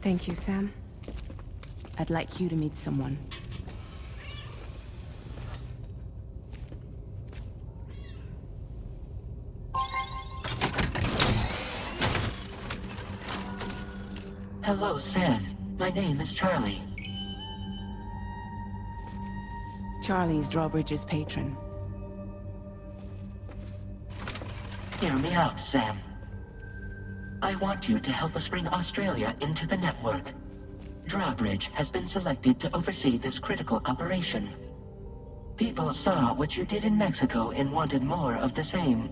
Thank you, Sam. I'd like you to meet someone. Hello, Sam. My name is Charlie. Charlie's Drawbridge's patron. Hear me out, Sam. I want you to help us bring Australia into the network. Drawbridge has been selected to oversee this critical operation. People saw what you did in Mexico and wanted more of the same.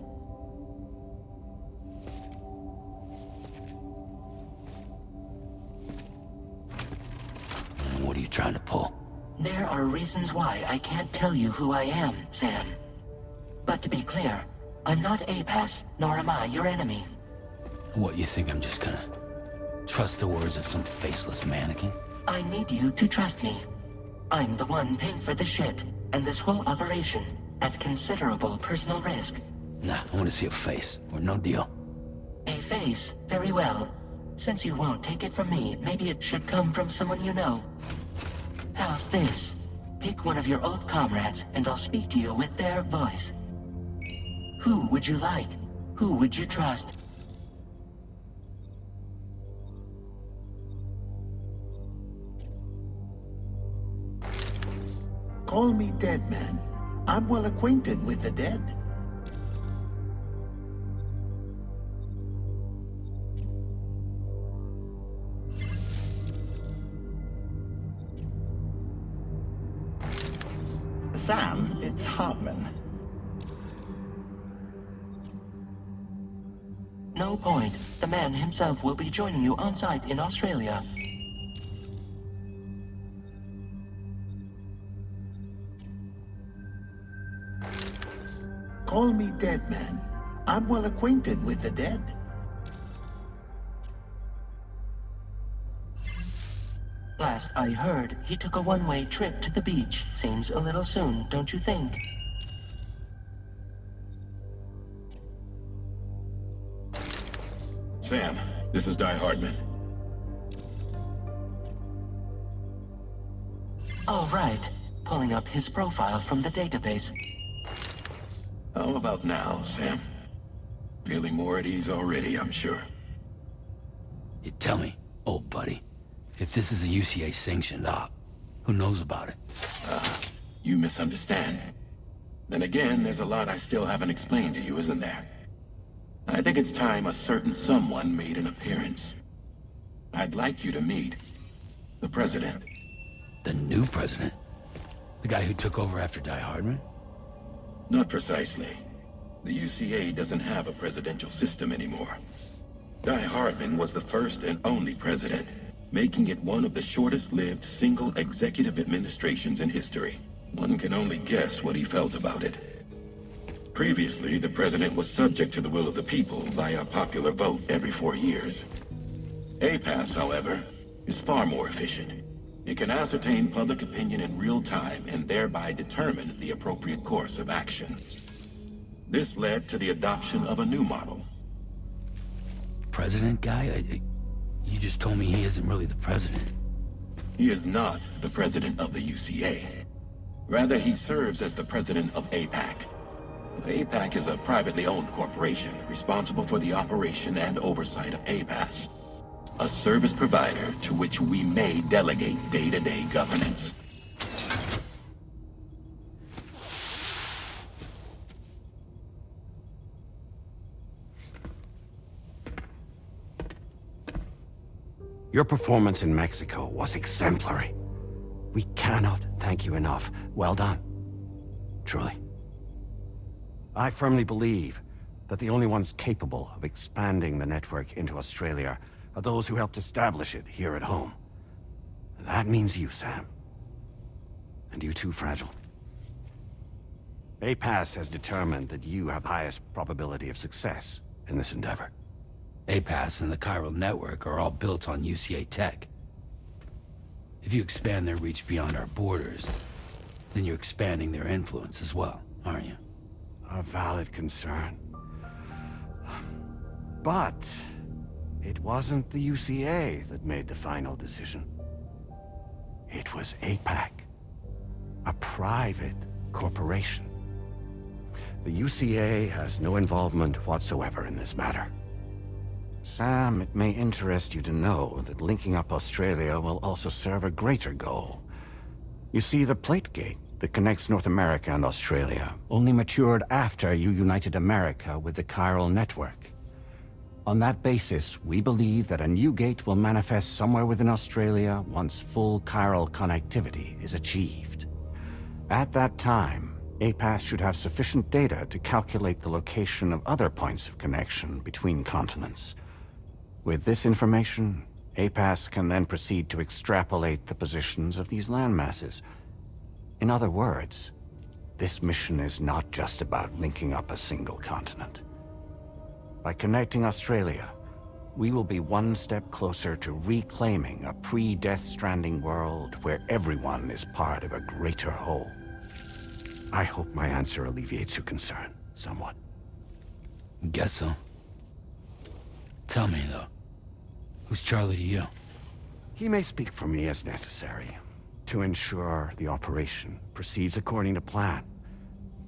What are you trying to pull? There are reasons why I can't tell you who I am, Sam. But to be clear, I'm not APAS, nor am I your enemy. What, you think I'm just gonna trust the words of some faceless mannequin? I need you to trust me. I'm the one paying for the ship, and this whole operation, at considerable personal risk. Nah, I want to see a face, or no deal. A face? Very well. Since you won't take it from me, maybe it should come from someone you know. How's this? Pick one of your old comrades, and I'll speak to you with their voice. Who would you like? Who would you trust? Call me Dead Man. I'm well acquainted with the dead. Sam, it's Hartman. No point. The man himself will be joining you on site in Australia. Call me Dead Man. I'm well acquainted with the dead. Last I heard, he took a one-way trip to the beach. Seems a little soon, don't you think? Sam, this is Die Hardman. All right. Pulling up his profile from the database. How about now, Sam? Feeling more at ease already, I'm sure. You tell me, old buddy, if this is a UCA-sanctioned op, who knows about it? You misunderstand. Then again, there's a lot I still haven't explained to you, isn't there? I think it's time a certain someone made an appearance. I'd like you to meet the President. The new president? The guy who took over after Die Hardman? Not precisely. The UCA doesn't have a presidential system anymore. Die Hardman was the first and only president, making it one of the shortest-lived single executive administrations in history. One can only guess what he felt about it. Previously, the president was subject to the will of the people via popular vote every 4 years. APAS, however, is far more efficient. It can ascertain public opinion in real time and thereby determine the appropriate course of action. This led to the adoption of a new model. President guy? You just told me he isn't really the president. He is not the president of the UCA. Rather, he serves as the president of APAC. APAC is a privately owned corporation responsible for the operation and oversight of APAS, a service provider to which we may delegate day-to-day governance. Your performance in Mexico was exemplary. We cannot thank you enough. Well done. Truly. I firmly believe that the only ones capable of expanding the network into Australia are those who helped establish it here at home. That means you, Sam. And you too, Fragile. APAS has determined that you have the highest probability of success in this endeavor. APAS and the Chiral Network are all built on UCA tech. If you expand their reach beyond our borders, then you're expanding their influence as well, aren't you? A valid concern. But It wasn't the UCA that made the final decision. It was APAC, a private corporation. The UCA has no involvement whatsoever in this matter. Sam, it may interest you to know that linking up Australia will also serve a greater goal. You see, the Plate Gate that connects North America and Australia only matured after you united America with the Chiral network. On that basis, we believe that a new gate will manifest somewhere within Australia once full chiral connectivity is achieved. At that time, APAS should have sufficient data to calculate the location of other points of connection between continents. With this information, APAS can then proceed to extrapolate the positions of these landmasses. In other words, this mission is not just about linking up a single continent. By connecting Australia, we will be one step closer to reclaiming a pre-Death Stranding world where everyone is part of a greater whole. I hope my answer alleviates your concern somewhat. Guess so. Tell me, though. Who's Charlie to you? He may speak for me as necessary, to ensure the operation proceeds according to plan.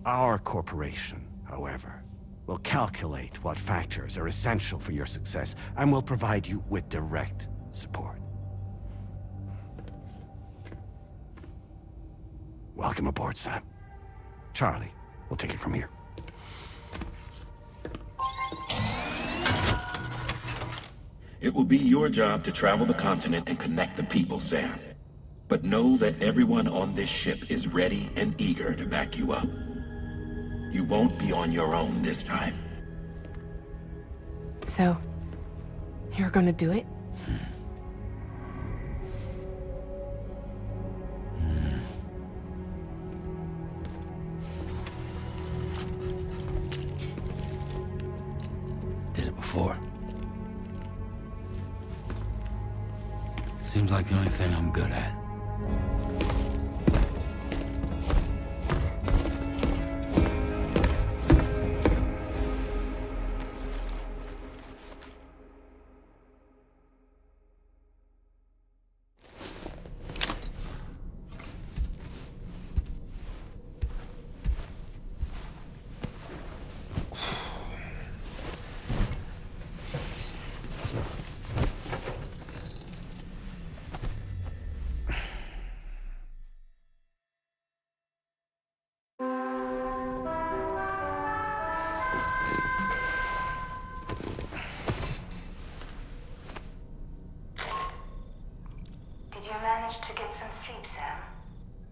Our corporation, however, will calculate what factors are essential for your success and will provide you with direct support. Welcome aboard, Sam. Charlie, we'll take it from here. It will be your job to travel the continent and connect the people, Sam. But know that everyone on this ship is ready and eager to back you up. You won't be on your own this time. So, you're gonna do it? Did it before. Seems like the only thing I'm good at. Did you manage to get some sleep, Sam?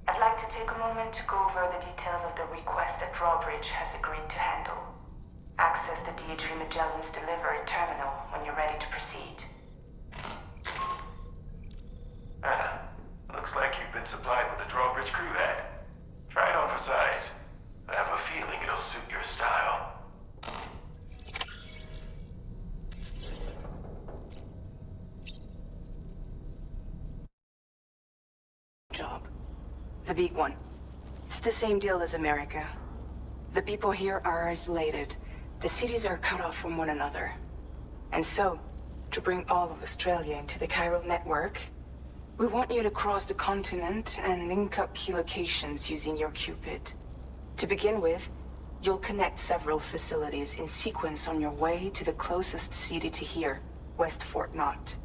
I'd like to take a moment to go over the details of the request that Drawbridge has agreed to handle. Access the D3 Magellan's delivery terminal when you're ready to proceed. Looks like you've been supplied with the Drawbridge crew hat. Try it on for size. I have a feeling it'll suit your style. Job. The big one. It's the same deal as America. The people here are isolated. The cities are cut off from one another. And so, to bring all of Australia into the Chiral network, we want you to cross the continent and link up key locations using your Cupid. To begin with, you'll connect several facilities in sequence on your way to the closest city to here, West Fort Knott.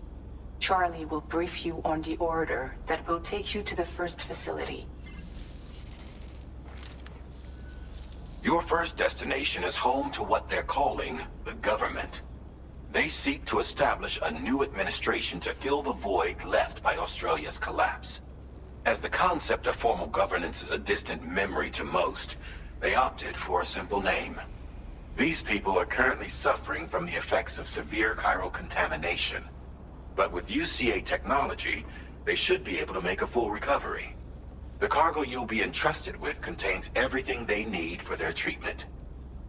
Charlie will brief you on the order that will take you to the first facility. Your first destination is home to what they're calling the government. They seek to establish a new administration to fill the void left by Australia's collapse. As the concept of formal governance is a distant memory to most, they opted for a simple name. These people are currently suffering from the effects of severe chiral contamination. But with UCA technology, they should be able to make a full recovery. The cargo you'll be entrusted with contains everything they need for their treatment.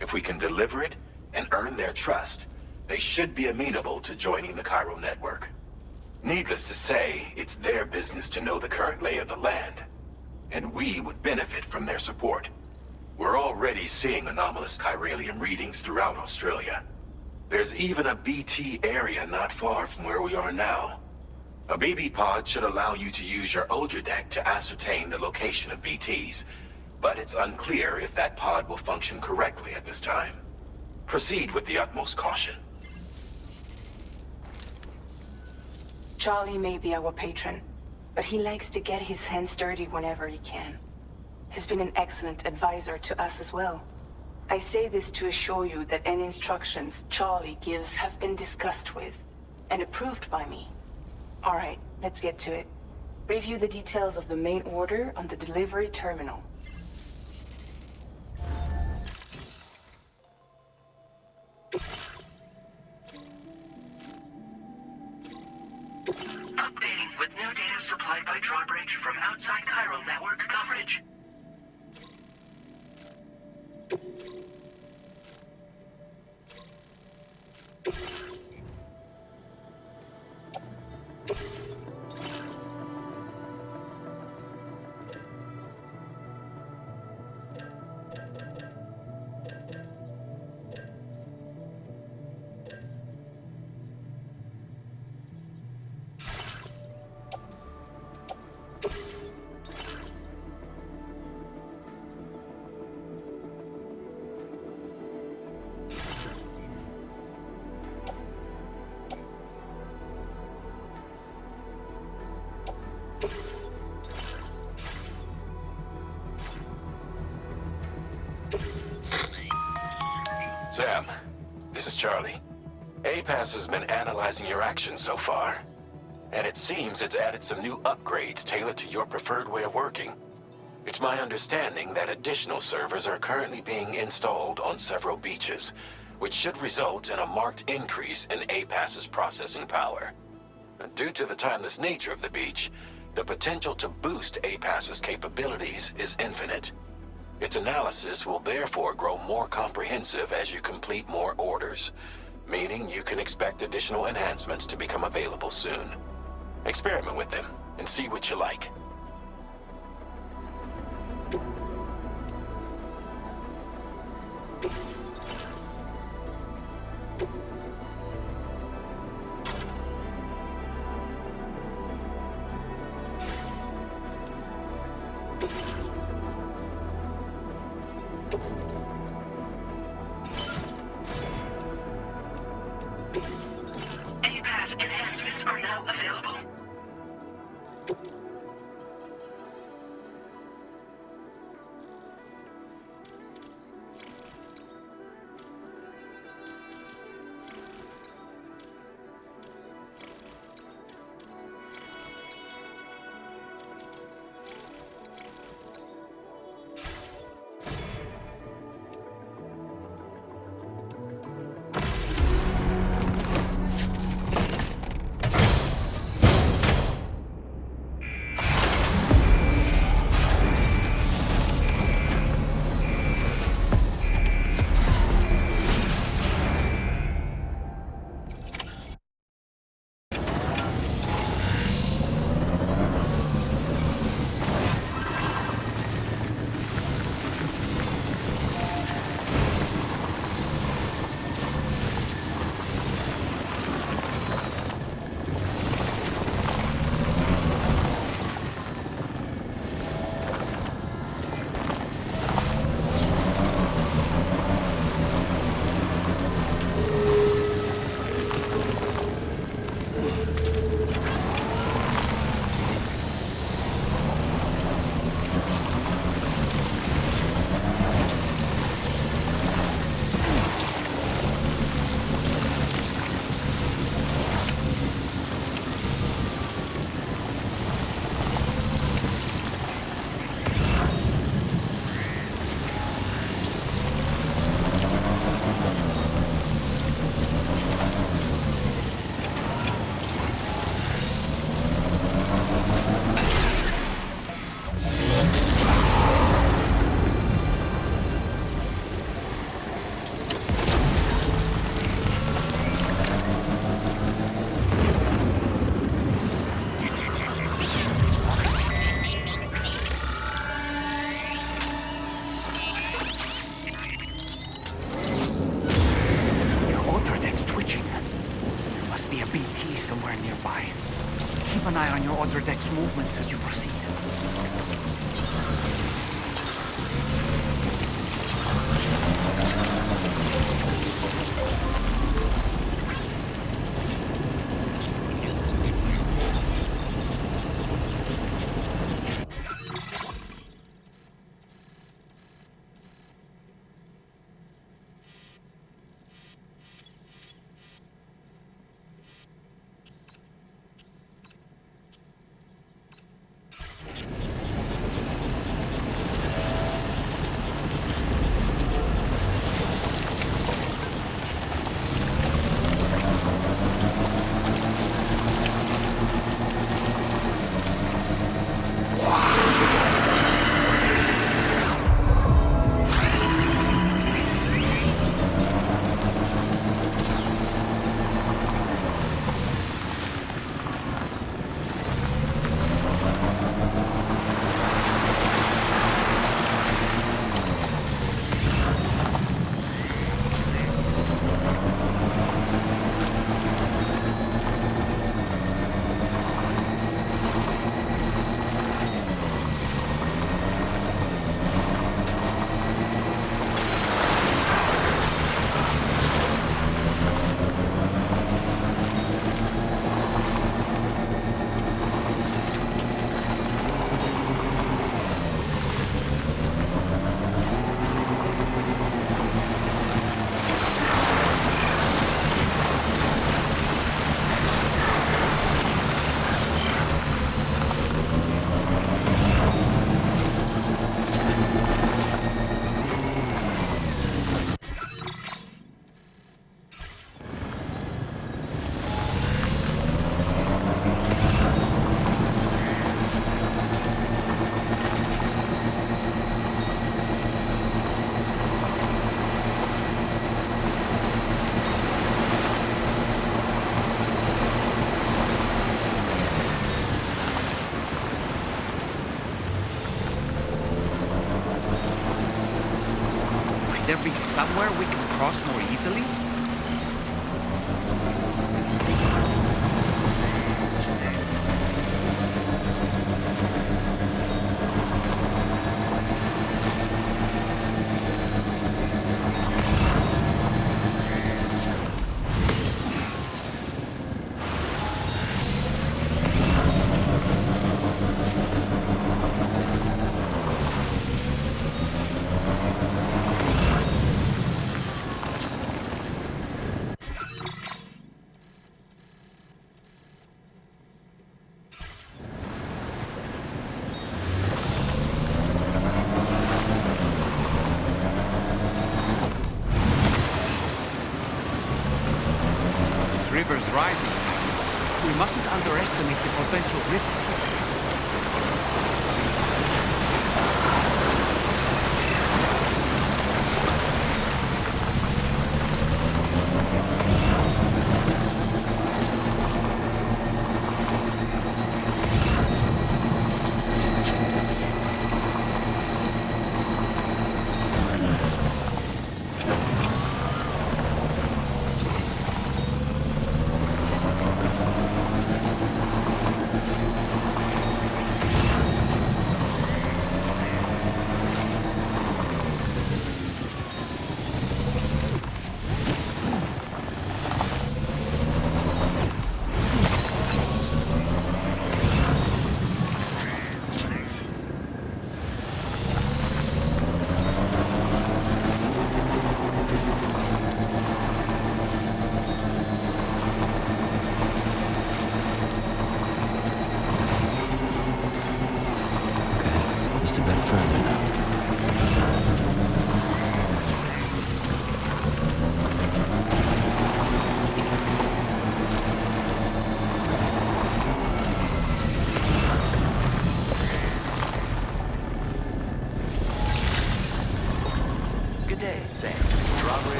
If we can deliver it and earn their trust, they should be amenable to joining the Chiral network. Needless to say, it's their business to know the current lay of the land. And we would benefit from their support. We're already seeing anomalous chiralium readings throughout Australia. There's even a BT area not far from where we are now. A BB pod should allow you to use your Ultra deck to ascertain the location of BTs, but it's unclear if that pod will function correctly at this time. Proceed with the utmost caution. Charlie may be our patron, but he likes to get his hands dirty whenever he can. He's been an excellent advisor to us as well. I say this to assure you that any instructions Charlie gives have been discussed with and approved by me. All right, let's get to it. Review the details of the main order on the delivery terminal. Updating with new data supplied by Drawbridge from outside Chiral network coverage. Sam, this is Charlie. APAS has been analyzing your actions so far, and it seems it's added some new upgrades tailored to your preferred way of working. It's my understanding that additional servers are currently being installed on several beaches, which should result in a marked increase in APAS's processing power. Due to the timeless nature of the beach, the potential to boost APAS's capabilities is infinite. Its analysis will therefore grow more comprehensive as you complete more orders, meaning you can expect additional enhancements to become available soon. Experiment with them and see what you like. APAS enhancements are now available. guidance as you proceed. There be somewhere we can cross more easily? River's rising. We mustn't underestimate the potential risks here.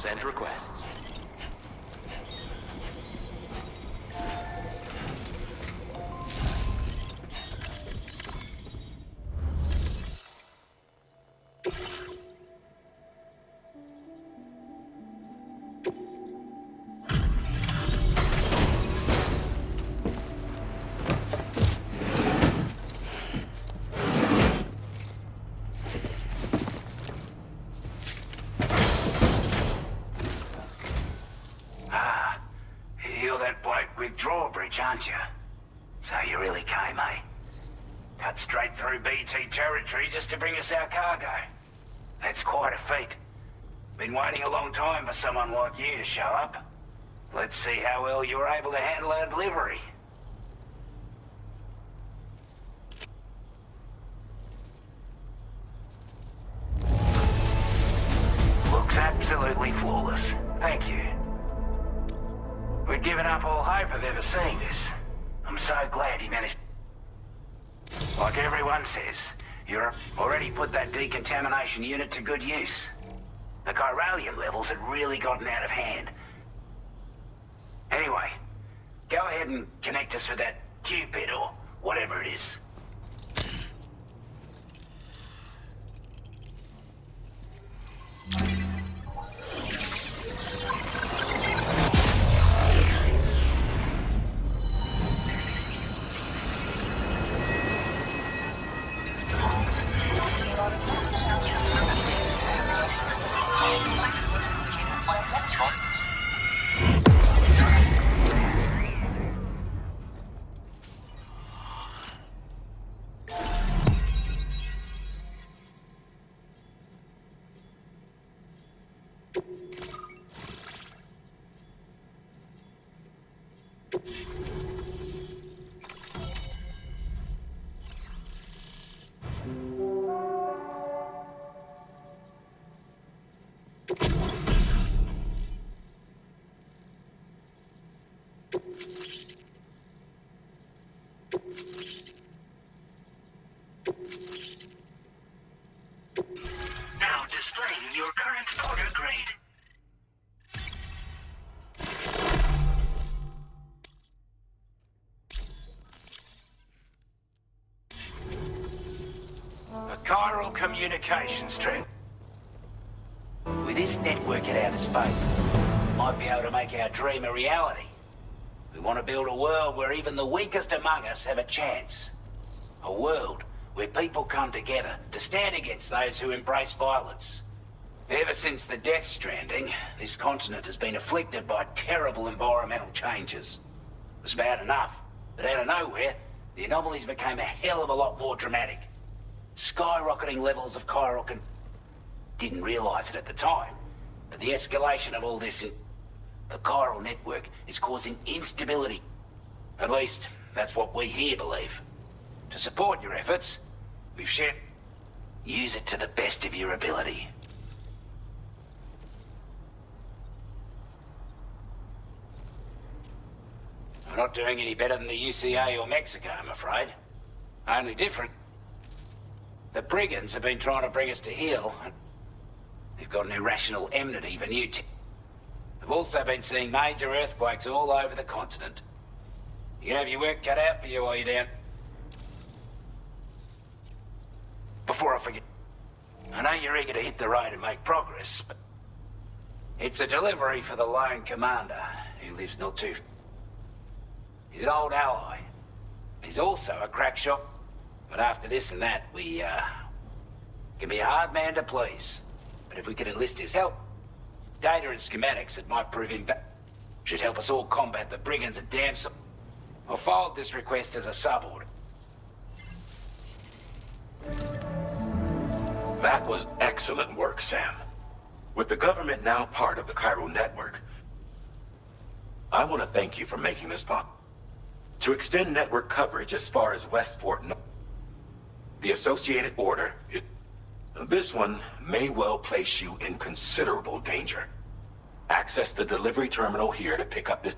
And requests. with Drawbridge, aren't you? So you really came, eh? Cut straight through BT territory just to bring us our cargo. That's quite a feat. Been waiting a long time for someone like you to show up. Let's see how well you were able to handle our delivery. Looks absolutely flawless. Thank you. We'd given up all hope of ever seeing this. I'm so glad he managed. Like everyone says, Europe already put that decontamination unit to good use. The chiralium levels had really gotten out of hand. Anyway, go ahead and connect us with that Cupid or whatever it is. Now displaying your current order grade. A chiral communications trend. With this network at our disposal, might be able to make our dream a reality. We want to build a world where even the weakest among us have a chance. A world where people come together to stand against those who embrace violence. Ever since the Death Stranding, this continent has been afflicted by terrible environmental changes. It was bad enough, but out of nowhere, the anomalies became a hell of a lot more dramatic. Skyrocketing levels of chiral didn't realize it at the time, but the escalation of all this in the chiral network is causing instability. At least, that's what we here believe. To support your efforts, we've shared. Use it to the best of your ability. We're not doing any better than the UCA or Mexico, I'm afraid. Only different. The brigands have been trying to bring us to heel. They've got an irrational enmity for new They've also been seeing major earthquakes all over the continent. You can have your work cut out for you while you're down. Before I forget, I know you're eager to hit the road and make progress, but it's a delivery for the lone commander who lives not too. He's an old ally. He's also a crack shop, but after this and that, we can be a hard man to please. But if we could enlist his help, data and schematics that might prove him should help us all combat the brigands at Damson. I'll forward this request as a suborder. That was excellent work, Sam. With the government now part of the chiral network, I want to thank you for making this possible. To extend network coverage as far as Westport, the Associated Order is... This one may well place you in considerable danger. Access the delivery terminal here to pick up this...